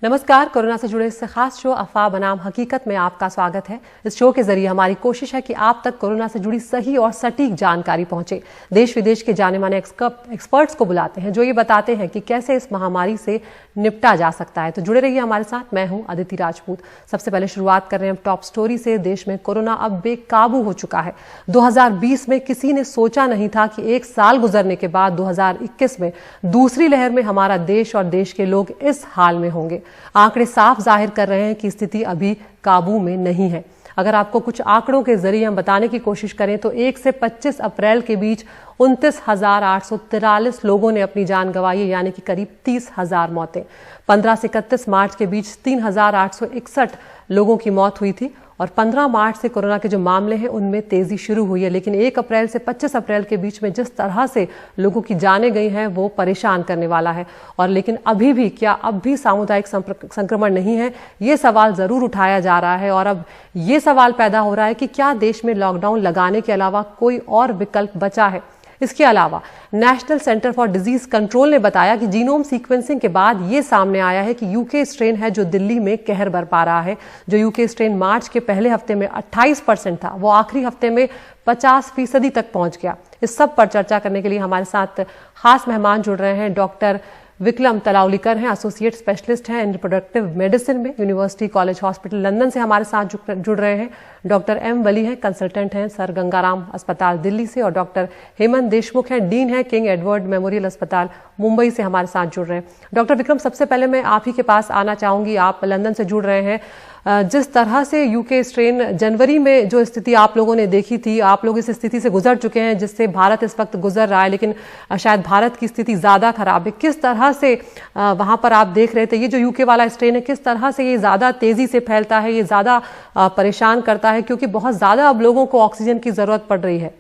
नमस्कार। कोरोना से जुड़े इस खास शो अफवाह बनाम हकीकत में आपका स्वागत है। इस शो के जरिए हमारी कोशिश है कि आप तक कोरोना से जुड़ी सही और सटीक जानकारी पहुंचे। देश विदेश के जाने माने एक्सपर्ट्स को बुलाते हैं जो ये बताते हैं कि कैसे इस महामारी से निपटा जा सकता है। तो जुड़े रहिए हमारे साथ। मैं हूं अदिति राजपूत। सबसे पहले शुरुआत कर रहे हैं टॉप स्टोरी से। देश में कोरोना अब बेकाबू हो चुका है। 2020 में किसी ने सोचा नहीं था कि एक साल गुजरने के बाद 2021 में दूसरी लहर में हमारा देश और देश के लोग इस हाल में होंगे। आंकड़े साफ जाहिर कर रहे हैं कि स्थिति अभी काबू में नहीं है। अगर आपको कुछ आंकड़ों के जरिए हम बताने की कोशिश करें तो 1 से 25 अप्रैल के बीच 29,843 लोगों ने अपनी जान गंवाई है, यानी कि करीब 30,000 मौतें। 15 से 31 मार्च के बीच 3,861 लोगों की मौत हुई थी और 15 मार्च से कोरोना के जो मामले हैं उनमें तेजी शुरू हुई है। लेकिन 1 अप्रैल से 25 अप्रैल के बीच में जिस तरह से लोगों की जानें गई हैं वो परेशान करने वाला है। और लेकिन अभी भी क्या अब भी सामुदायिक संक्रमण नहीं है, ये सवाल जरूर उठाया जा रहा है। और अब ये सवाल पैदा हो रहा है कि क्या देश में लॉकडाउन लगाने के अलावा कोई और विकल्प बचा है। इसके अलावा national centre for disease control ने बताया कि जीनोम सीक्वेंसिंग के बाद ये सामने आया है कि यूके स्ट्रेन है जो दिल्ली में कहर बरपा रहा है। जो यूके स्ट्रेन मार्च के पहले हफ्ते में 28% था, वो आखिरी हफ्ते में 50% तक पहुंच गया। इस सब पर चर्चा करने के लिए हमारे साथ खास मेहमान जुड़ रहे हैं। डॉक्टर विक्रम तलावलीकर हैं, एसोसिएट स्पेशलिस्ट हैं इन रिप्रोडक्टिव मेडिसिन में, यूनिवर्सिटी कॉलेज हॉस्पिटल लंदन से हमारे साथ जुड़ रहे हैं। डॉक्टर एम वली हैं, कंसल्टेंट हैं सर गंगाराम अस्पताल दिल्ली से। और डॉक्टर हेमंत देशमुख हैं, डीन है किंग एडवर्ड मेमोरियल अस्पताल मुंबई से हमारे साथ जुड़ रहे हैं। डॉक्टर विक्रम, सबसे पहले मैं आप ही के पास आना चाहूंगी। आप लंदन से जुड़ रहे हैं। जिस तरह से यूके स्ट्रेन जनवरी में जो स्थिति आप लोगों ने देखी थी, आप लोग इस स्थिति से गुजर चुके हैं जिससे भारत इस वक्त गुजर रहा है, लेकिन शायद भारत की स्थिति ज्यादा खराब है। किस तरह से वहां पर आप देख रहे थे ये जो यूके वाला स्ट्रेन है, किस तरह से ये ज्यादा तेजी से फैलता है, ये ज्यादा परेशान करता है, क्योंकि बहुत ज्यादा अब लोगों को ऑक्सीजन की जरूरत पड़ रही है।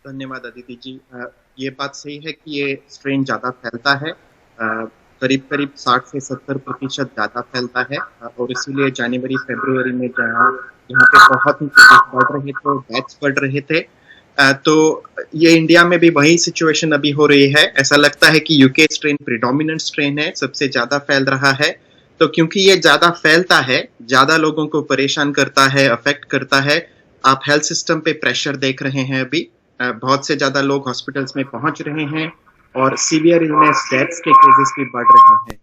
धन्यवाद अदिति जी। ये बात सही है कि ये स्ट्रेन ज्यादा फैलता है, करीब 60 से 70% ज्यादा फैलता है। और इसीलिए जनवरी फरवरी में जहाँ पे बहुत ही केसेस बढ़ रहे थे, डेथ्स बढ़ रहे थे, तो ये इंडिया में भी वही सिचुएशन अभी हो रही है। ऐसा लगता है कि यूके स्ट्रेन प्रीडोमिनेंट स्ट्रेन है, सबसे ज्यादा फैल रहा है। तो क्योंकि ये ज्यादा फैलता है, ज्यादा लोगों को परेशान करता है, अफेक्ट करता है। आप हेल्थ सिस्टम पे प्रेशर देख रहे हैं अभी, बहुत से ज्यादा लोग हॉस्पिटल्स में पहुंच रहे हैं और सीवियर इलनेस, डेथ्स के केसेस भी बढ़ रहे हैं।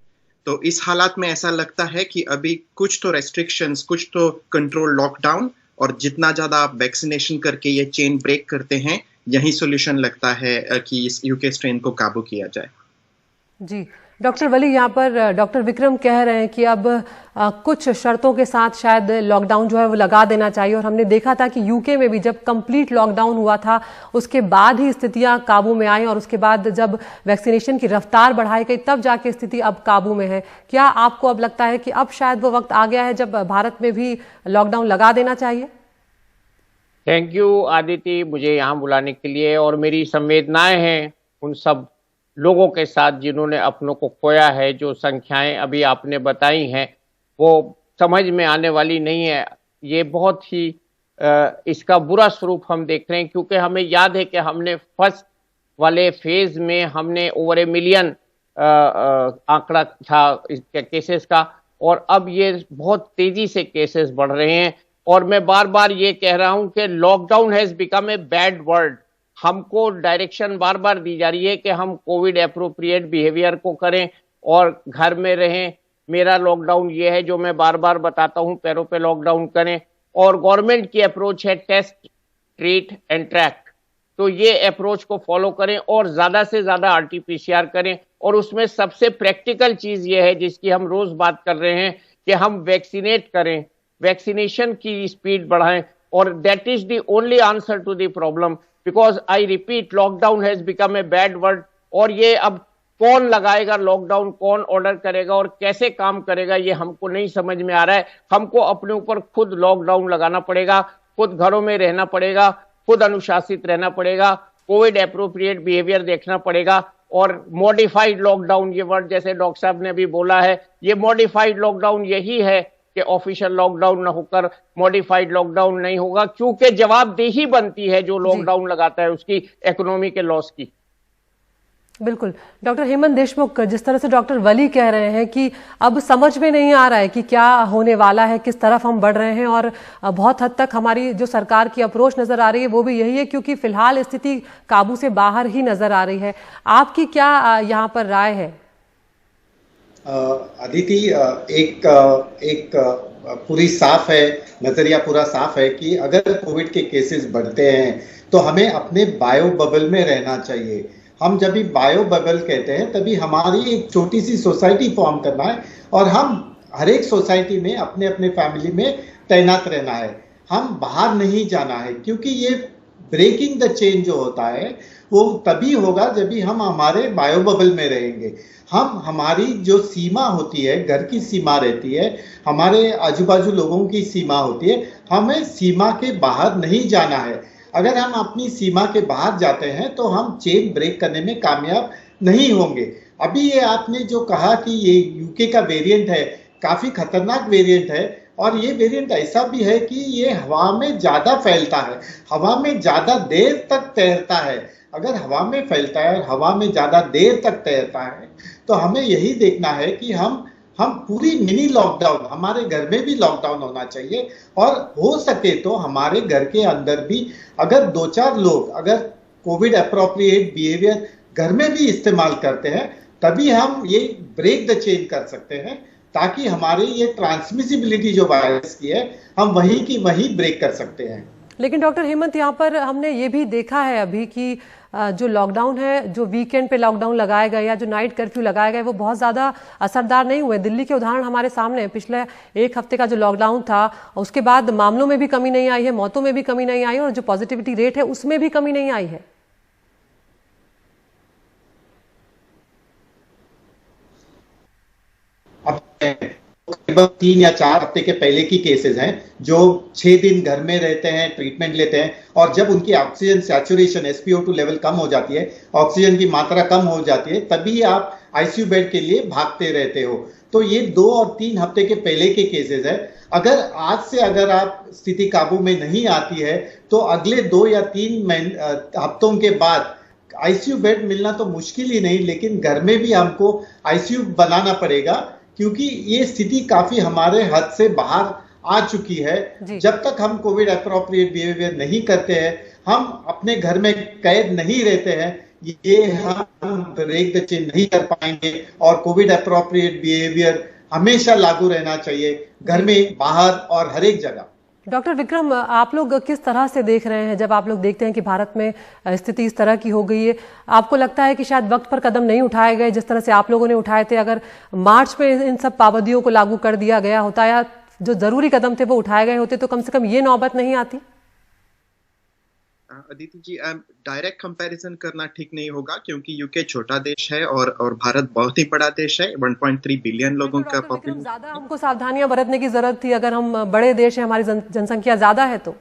तो इस हालात में ऐसा लगता है कि अभी कुछ तो रेस्ट्रिक्शंस, कुछ तो कंट्रोल, लॉकडाउन, और जितना ज्यादा आप वैक्सीनेशन करके ये चेन ब्रेक करते हैं, यही सॉल्यूशन लगता है कि इस यूके स्ट्रेन को काबू किया जाए। जी डॉक्टर वली, यहाँ पर डॉक्टर विक्रम कह रहे हैं कि अब कुछ शर्तों के साथ शायद लॉकडाउन जो है वो लगा देना चाहिए। और हमने देखा था कि यूके में भी जब कंप्लीट लॉकडाउन हुआ था उसके बाद ही स्थितियां काबू में आई, और उसके बाद जब वैक्सीनेशन की रफ्तार बढ़ाई गई तब जाके स्थिति अब काबू में है। क्या आपको अब लगता है कि अब शायद वो वक्त आ गया है जब भारत में भी लॉकडाउन लगा देना चाहिए? थैंक यू आदिति, मुझे यहाँ बुलाने के लिए। और मेरी संवेदनाएं हैं उन सब लोगों के साथ जिन्होंने अपनों को खोया है। जो संख्याएं अभी आपने बताई हैं वो समझ में आने वाली नहीं है। ये बहुत ही इसका बुरा स्वरूप हम देख रहे हैं, क्योंकि हमें याद है कि हमने फर्स्ट वाले फेज में हमने ओवर 1 मिलियन आंकड़ा था इसके केसेस का, और अब ये बहुत तेजी से केसेस बढ़ रहे हैं। और मैं बार बार ये कह रहा हूं कि lockdown has become a bad word. हमको डायरेक्शन बार बार दी जा रही है कि हम कोविड एप्रोप्रिएट बिहेवियर को करें और घर में रहें। मेरा लॉकडाउन ये है जो मैं बार बार बताता हूं, पैरों पे लॉकडाउन करें। और गवर्नमेंट की अप्रोच है टेस्ट, ट्रीट एंड ट्रैक। तो ये अप्रोच को फॉलो करें और ज्यादा से ज्यादा आरटीपीसीआर करें। और उसमें सबसे प्रैक्टिकल चीज ये है जिसकी हम रोज बात कर रहे हैं कि हम वैक्सीनेट करें, वैक्सीनेशन की स्पीड बढ़ाएं। और that is the only answer to the problem, because I repeat, lockdown has become a bad word. और ये अब कौन लगाएगा लॉकडाउन, कौन ऑर्डर करेगा और कैसे काम करेगा, ये हमको नहीं समझ में आ रहा है। हमको अपने ऊपर खुद लॉकडाउन लगाना पड़ेगा, खुद घरों में रहना पड़ेगा, खुद अनुशासित रहना पड़ेगा, कोविड एप्रोप्रिएट बिहेवियर देखना पड़ेगा। और मॉडिफाइड लॉकडाउन, ये वर्ड जैसे डॉक्टर साहब ने भी बोला है, ये मॉडिफाइड लॉकडाउन यही है कि ऑफिशियल लॉकडाउन न होकर मॉडिफाइड लॉकडाउन नहीं होगा, क्योंकि जवाबदेही बनती है जो लॉकडाउन लगाता है उसकी इकोनॉमी के लॉस की। बिल्कुल। डॉक्टर हेमंत देशमुख, जिस तरह से डॉक्टर वली कह रहे हैं कि अब समझ में नहीं आ रहा है कि क्या होने वाला है, किस तरफ हम बढ़ रहे हैं, और बहुत हद तक हमारी जो सरकार की अप्रोच नजर आ रही है वो भी यही है, क्योंकि फिलहाल स्थिति काबू से बाहर ही नजर आ रही है। आपकी क्या यहाँ पर राय है? अदिति, एक पूरी साफ है, नजरिया पूरा साफ है कि अगर कोविड के केसेस बढ़ते हैं तो हमें अपने बायो बबल में रहना चाहिए। हम जब भी बायो बबल कहते हैं तभी हमारी एक छोटी सी सोसाइटी फॉर्म करना है और हम हर एक सोसाइटी में अपने अपने फैमिली में तैनात रहना है। हम बाहर नहीं जाना है, क्योंकि ये ब्रेकिंग द चेन जो होता है वो तभी होगा जब भी हम हमारे बायो बबल में रहेंगे। हम हमारी जो सीमा होती है, घर की सीमा रहती है, हमारे आजू बाजू लोगों की सीमा होती है, हमें सीमा के बाहर नहीं जाना है। अगर हम अपनी सीमा के बाहर जाते हैं तो हम चेन ब्रेक करने में कामयाब नहीं होंगे। अभी ये आपने जो कहा कि ये यूके का वेरिएंट है, काफी खतरनाक वेरिएंट है, और ये वेरिएंट ऐसा भी है कि ये हवा में ज्यादा फैलता है, हवा में ज्यादा देर तक तैरता है। अगर हवा में फैलता है और हवा में ज्यादा देर तक तैरता है तो हमें यही देखना है कि हम पूरी मिनी लॉकडाउन, हमारे घर में भी लॉकडाउन होना चाहिए, और हो सके तो हमारे घर के अंदर भी अगर 2-4 लोग अगर कोविड अप्रोप्रिएट बिहेवियर घर में भी इस्तेमाल करते हैं तभी हम ये ब्रेक द चेन कर सकते हैं, ताकि हमारी ये ट्रांसमिसिबिलिटी जो वायरस की है हम वहीं की वहीं ब्रेक कर सकते हैं। लेकिन डॉक्टर हेमंत, यहाँ पर हमने ये भी देखा है अभी कि जो लॉकडाउन है, जो वीकेंड पे लॉकडाउन लगाया गया या जो नाइट कर्फ्यू लगाया गया, वो बहुत ज़्यादा असरदार नहीं हुए। दिल्ली के उदाहरण हमारे सामने है। पिछले एक हफ्ते का जो लॉकडाउन था, उसके बाद मामलों में भी कमी नहीं आई है, मौतों में भी कमी नहीं आई है, और जो पॉजिटिविटी रेट है उसमें भी कमी नहीं आई है। लगभग 3 या 4 हफ्ते के पहले की केसेस हैं जो 6 दिन घर में रहते हैं, ट्रीटमेंट लेते हैं, और जब उनकी ऑक्सीजन सैचुरेशन SpO2 लेवल कम हो जाती है, ऑक्सीजन की मात्रा कम हो जाती है, तभी आप आईसीयू बेड के लिए भागते रहते हो। तो ये 2 और 3 हफ्ते के पहले के केसेस है। अगर आज से अगर आप स्थिति काबू में नहीं आती है तो अगले 2 या 3 हफ्तों के बाद आईसीयू बेड मिलना तो मुश्किल ही नहीं, लेकिन घर में भी हमको आईसीयू बनाना पड़ेगा, क्योंकि ये स्थिति काफी हमारे हद से बाहर आ चुकी है। जब तक हम कोविड अप्रोप्रिएट बिहेवियर नहीं करते हैं, हम अपने घर में कैद नहीं रहते हैं, ये हम ब्रेक द चेन नहीं कर पाएंगे। और कोविड अप्रोप्रिएट बिहेवियर हमेशा लागू रहना चाहिए, घर में, बाहर और हर एक जगह। डॉक्टर विक्रम, आप लोग किस तरह से देख रहे हैं जब आप लोग देखते हैं कि भारत में स्थिति इस तरह की हो गई है? आपको लगता है कि शायद वक्त पर कदम नहीं उठाए गए जिस तरह से आप लोगों ने उठाए थे? अगर मार्च में इन सब पाबंदियों को लागू कर दिया गया होता या जो जरूरी कदम थे वो उठाए गए होते तो कम से कम ये नौबत नहीं आती? अदिति जी, डायरेक्ट कंपैरिजन करना ठीक नहीं होगा, क्योंकि यूके छोटा देश है और भारत बहुत ही बड़ा देश है। 1.3 बिलियन लोगों का पॉपुलेशन। ज्यादा हमको सावधानियां बरतने की जरूरत थी। अगर हम बड़े देश हैं, हमारी जनसंख्या ज्यादा है तो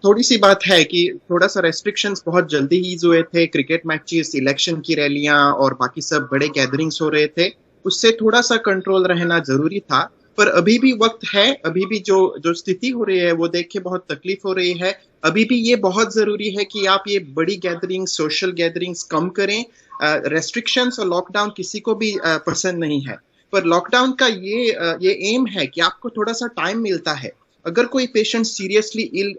थोड़ी सी बात है कि थोड़ा सा रेस्ट्रिक्शंस बहुत जल्दी ईज हुए थे। क्रिकेट मैचेस, इलेक्शन की रैलियां और बाकी सब बड़े गैदरिंग्स हो रहे थे, उससे थोड़ा सा कंट्रोल रहना जरूरी था। पर अभी भी वक्त है, अभी भी जो स्थिति हो रही है वो देख के बहुत तकलीफ हो रही है। अभी भी ये बहुत जरूरी है कि आप ये बड़ी गैदरिंग्स, सोशल गैदरिंग्स कम करें। रेस्ट्रिक्शंस और लॉकडाउन किसी को भी पसंद नहीं है, पर लॉकडाउन का ये एम है कि आपको थोड़ा सा टाइम मिलता है। अगर कोई पेशेंट सीरियसली इल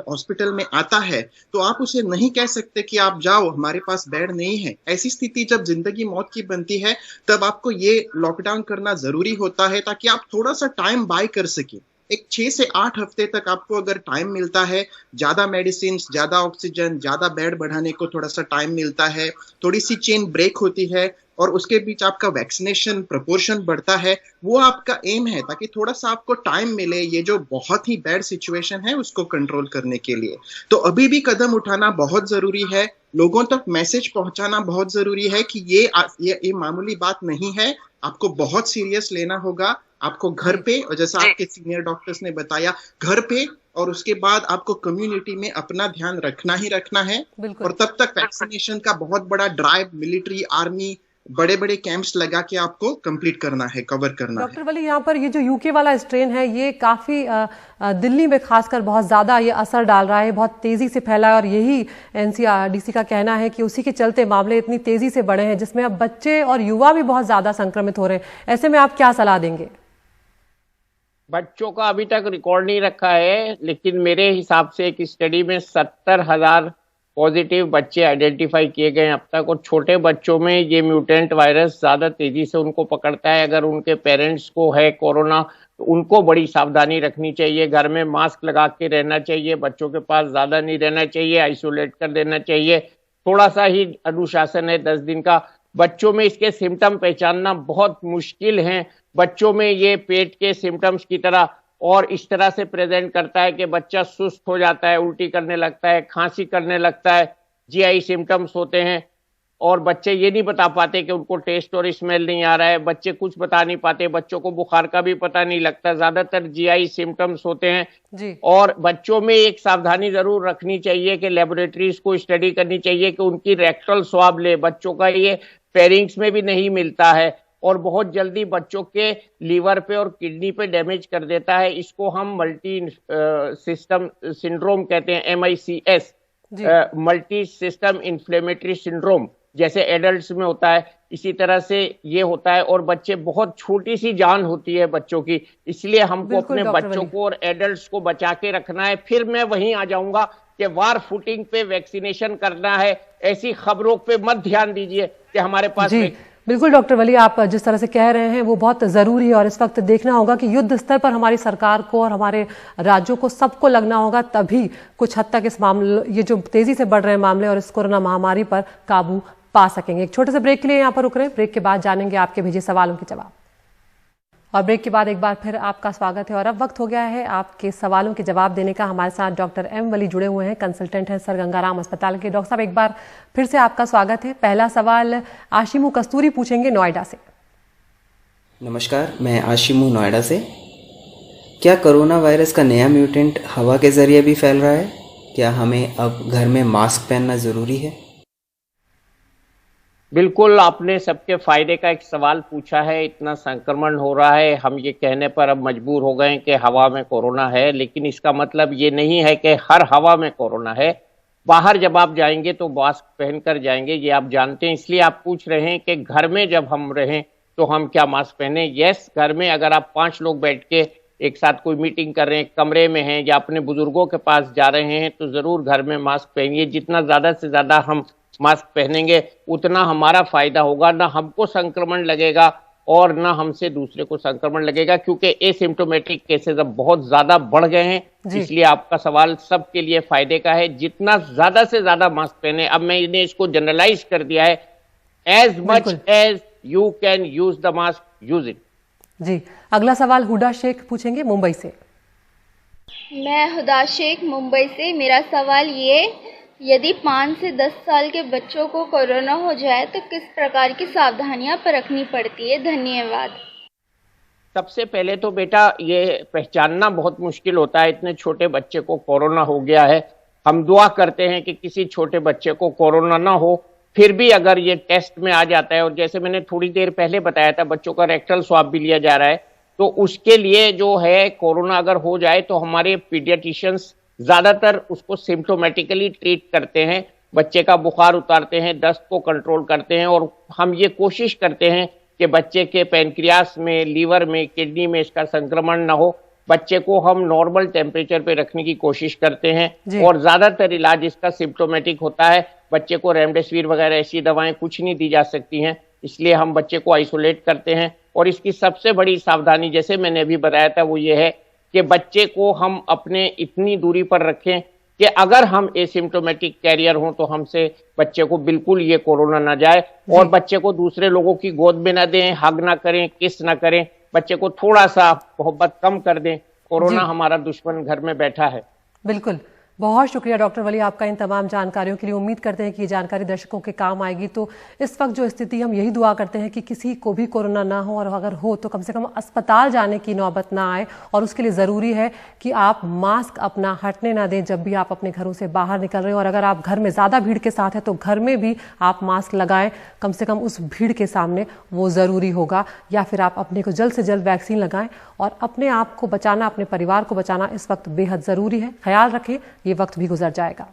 हॉस्पिटल में आता है तो आप उसे नहीं कह सकते कि आप जाओ, हमारे पास बेड नहीं है। ऐसी स्थिति जब जिंदगी मौत की बनती है तब आपको ये लॉकडाउन करना जरूरी होता है, ताकि आप थोड़ा सा टाइम बाय कर सके। एक 6 से 8 हफ्ते तक आपको अगर टाइम मिलता है, ज्यादा मेडिसिन, ज्यादा ऑक्सीजन, ज्यादा बेड बढ़ाने को थोड़ा सा टाइम मिलता है, थोड़ी सी चेन ब्रेक होती है और उसके बीच आपका वैक्सीनेशन प्रपोर्शन बढ़ता है, वो आपका एम है, ताकि थोड़ा सा आपको टाइम मिले ये जो बहुत ही बैड सिचुएशन है उसको कंट्रोल करने के लिए। तो अभी भी कदम उठाना बहुत जरूरी है, लोगों तक मैसेज पहुंचाना बहुत जरूरी है कि ये मामूली बात नहीं है, आपको बहुत सीरियस लेना होगा। आपको घर पे, और जैसा आपके सीनियर डॉक्टर्स ने बताया, घर पे और उसके बाद आपको कम्युनिटी में अपना ध्यान रखना ही रखना है। और तब तक वैक्सीनेशन का बहुत बड़ा ड्राइव मिलिट्री, आर्मी, बड़े बड़े कैंप्स लगा के आपको कंप्लीट करना है, कवर करना है। डॉक्टर वली, यहाँ पर ये जो यूके वाला स्ट्रेन है, ये काफी दिल्ली में खासकर बहुत ज्यादा ये असर डाल रहा है, बहुत तेजी से फैला है और यही एनसीआरडीसी का कहना है कि उसी के चलते मामले इतनी तेजी से बढ़े हैं, जिसमें अब बच्चे और युवा भी बहुत ज्यादा संक्रमित हो रहे हैं। ऐसे में आप क्या सलाह देंगे? बच्चों का अभी तक रिकॉर्ड नहीं रखा है, लेकिन मेरे हिसाब से एक स्टडी में 70,000 पॉजिटिव बच्चे आइडेंटिफाई किए गए अब तक। और छोटे बच्चों में ये म्यूटेंट वायरस ज्यादा तेजी से उनको पकड़ता है। अगर उनके पेरेंट्स को है कोरोना तो उनको बड़ी सावधानी रखनी चाहिए, घर में मास्क लगा के रहना चाहिए, बच्चों के पास ज्यादा नहीं रहना चाहिए, आइसोलेट कर देना चाहिए। थोड़ा सा ही अनुशासन है 10 दिन का। बच्चों में इसके सिम्टम पहचानना बहुत मुश्किल है। बच्चों में ये पेट के सिम्टम्स की तरह और इस तरह से प्रेजेंट करता है कि बच्चा सुस्त हो जाता है, उल्टी करने लगता है, खांसी करने लगता है, जीआई सिम्टम्स होते हैं। और बच्चे ये नहीं बता पाते कि उनको टेस्ट और स्मेल नहीं आ रहा है, बच्चे कुछ बता नहीं पाते, बच्चों को बुखार का भी पता नहीं लगता, ज्यादातर जीआई सिम्टम्स होते हैं जी। और बच्चों में एक सावधानी जरूर रखनी चाहिए कि लेबोरेटरीज को स्टडी करनी चाहिए कि उनकी रेक्टल स्वाब ले। बच्चों का ये फेरिंग्स में भी नहीं मिलता है और बहुत जल्दी बच्चों के लीवर पे और किडनी पे डैमेज कर देता है। इसको हम मल्टी सिस्टम सिंड्रोम कहते हैं, MICS, multi system inflammatory syndrome, जैसे एडल्ट्स में होता है इसी तरह से ये होता है। और बच्चे, बहुत छोटी सी जान होती है बच्चों की, इसलिए हमको अपने बच्चों को और एडल्ट्स को बचा के रखना है। फिर मैं वहीं आ जाऊंगा कि वार फुटिंग पे वैक्सीनेशन करना है, ऐसी खबरों पे मत ध्यान दीजिए कि हमारे पास। बिल्कुल डॉक्टर वली, आप जिस तरह से कह रहे हैं वो बहुत जरूरी है और इस वक्त देखना होगा कि युद्ध स्तर पर हमारी सरकार को और हमारे राज्यों को सबको लगना होगा, तभी कुछ हद तक इस मामले, ये जो तेजी से बढ़ रहे हैं मामले और इस कोरोना महामारी पर काबू पा सकेंगे। एक छोटे से ब्रेक के लिए यहाँ पर रुक रहे हैं। ब्रेक के बाद जानेंगे आपके भेजे सवालों के जवाब। और ब्रेक के बाद एक बार फिर आपका स्वागत है और अब वक्त हो गया है आपके सवालों के जवाब देने का। हमारे साथ डॉक्टर M वली जुड़े हुए हैं, कंसल्टेंट हैं सर गंगाराम अस्पताल के। डॉक्टर साहब, एक बार फिर से आपका स्वागत है। पहला सवाल आशिमू कस्तूरी पूछेंगे नोएडा से। नमस्कार, मैं आशिमू नोएडा से। क्या कोरोना वायरस का नया म्यूटेंट हवा के जरिए भी फैल रहा है? क्या हमें अब घर में मास्क पहनना जरूरी है? बिल्कुल, आपने सबके फायदे का एक सवाल पूछा है। इतना संक्रमण हो रहा है, हम ये कहने पर अब मजबूर हो गए कि हवा में कोरोना है, लेकिन इसका मतलब ये नहीं है कि हर हवा में कोरोना है। बाहर जब आप जाएंगे तो मास्क पहनकर जाएंगे, ये आप जानते हैं। इसलिए आप पूछ रहे हैं कि घर में जब हम रहें तो हम क्या मास्क पहने। यस, घर में अगर आप 5 लोग बैठ के एक साथ कोई मीटिंग कर रहे हैं, कमरे में हैं या अपने बुजुर्गों के पास जा रहे हैं, तो जरूर घर में मास्क पहनिए। जितना ज्यादा से ज्यादा हम मास्क पहनेंगे उतना हमारा फायदा होगा, ना हमको संक्रमण लगेगा और ना हमसे दूसरे को संक्रमण लगेगा, क्योंकि एसिम्प्टोमेटिक केसेस अब बहुत ज्यादा बढ़ गए हैं। इसलिए आपका सवाल सबके लिए फायदे का है। जितना ज्यादा से ज्यादा मास्क पहने, अब मैंने इसको जनरलाइज कर दिया है, as much as you can use the mask, use it. जी, अगला सवाल हुडा शेख पूछेंगे मुंबई से। मैं हुदा शेख मुंबई से। मेरा सवाल ये, यदि 5 से 10 साल के बच्चों को कोरोना हो जाए तो किस प्रकार की सावधानियां बरतनी पड़ती है? धन्यवाद। सबसे पहले तो बेटा ये पहचानना बहुत मुश्किल होता है, इतने छोटे बच्चे को कोरोना हो गया है। हम दुआ करते हैं कि किसी छोटे बच्चे को कोरोना ना हो। फिर भी अगर ये टेस्ट में आ जाता है, और जैसे मैंने थोड़ी देर पहले बताया था, बच्चों का रेक्टल स्वाब भी लिया जा रहा है, तो उसके लिए जो है कोरोना अगर हो जाए तो हमारे पीडियाट्रिशियंस ज्यादातर उसको सिम्प्टोमेटिकली ट्रीट करते हैं, बच्चे का बुखार उतारते हैं, दस्त को कंट्रोल करते हैं। और हम ये कोशिश करते हैं कि बच्चे के पैनक्रियास में, लीवर में, किडनी में इसका संक्रमण ना हो। बच्चे को हम नॉर्मल टेम्परेचर पे रखने की कोशिश करते हैं और ज्यादातर इलाज इसका सिम्प्टोमेटिक होता है। बच्चे को रेमडेसिविर वगैरह ऐसी दवाएं कुछ नहीं दी जा सकती हैं, इसलिए हम बच्चे को आइसोलेट करते हैं। और इसकी सबसे बड़ी सावधानी, जैसे मैंने अभी बताया था, वो ये है कि बच्चे को हम अपने इतनी दूरी पर रखें कि अगर हम एसिम्प्टोमेटिक कैरियर हों तो हमसे बच्चे को बिल्कुल ये कोरोना ना जाए। और बच्चे को दूसरे लोगों की गोद में ना दें, हग ना करें, किस ना करें, बच्चे को थोड़ा सा मोहब्बत कम कर दें। कोरोना हमारा दुश्मन घर में बैठा है। बिल्कुल बहुत शुक्रिया डॉक्टर वली आपका इन तमाम जानकारियों के लिए। उम्मीद करते हैं कि ये जानकारी दर्शकों के काम आएगी। तो इस वक्त जो स्थिति, हम यही दुआ करते हैं कि किसी को भी कोरोना ना हो, और अगर हो तो कम से कम अस्पताल जाने की नौबत ना आए। और उसके लिए ज़रूरी है कि आप मास्क अपना हटने ना दें जब भी आप अपने घरों से बाहर निकल रहे हो। और अगर आप घर में ज़्यादा भीड़ के साथ है तो घर में भी आप मास्क लगाएं, कम से कम उस भीड़ के सामने वो ज़रूरी होगा। या फिर आप अपने को जल्द से जल्द वैक्सीन लगाएं। और अपने आप को बचाना, अपने परिवार को बचाना इस वक्त बेहद ज़रूरी है। ख्याल रखें, ये वक्त भी गुजर जाएगा।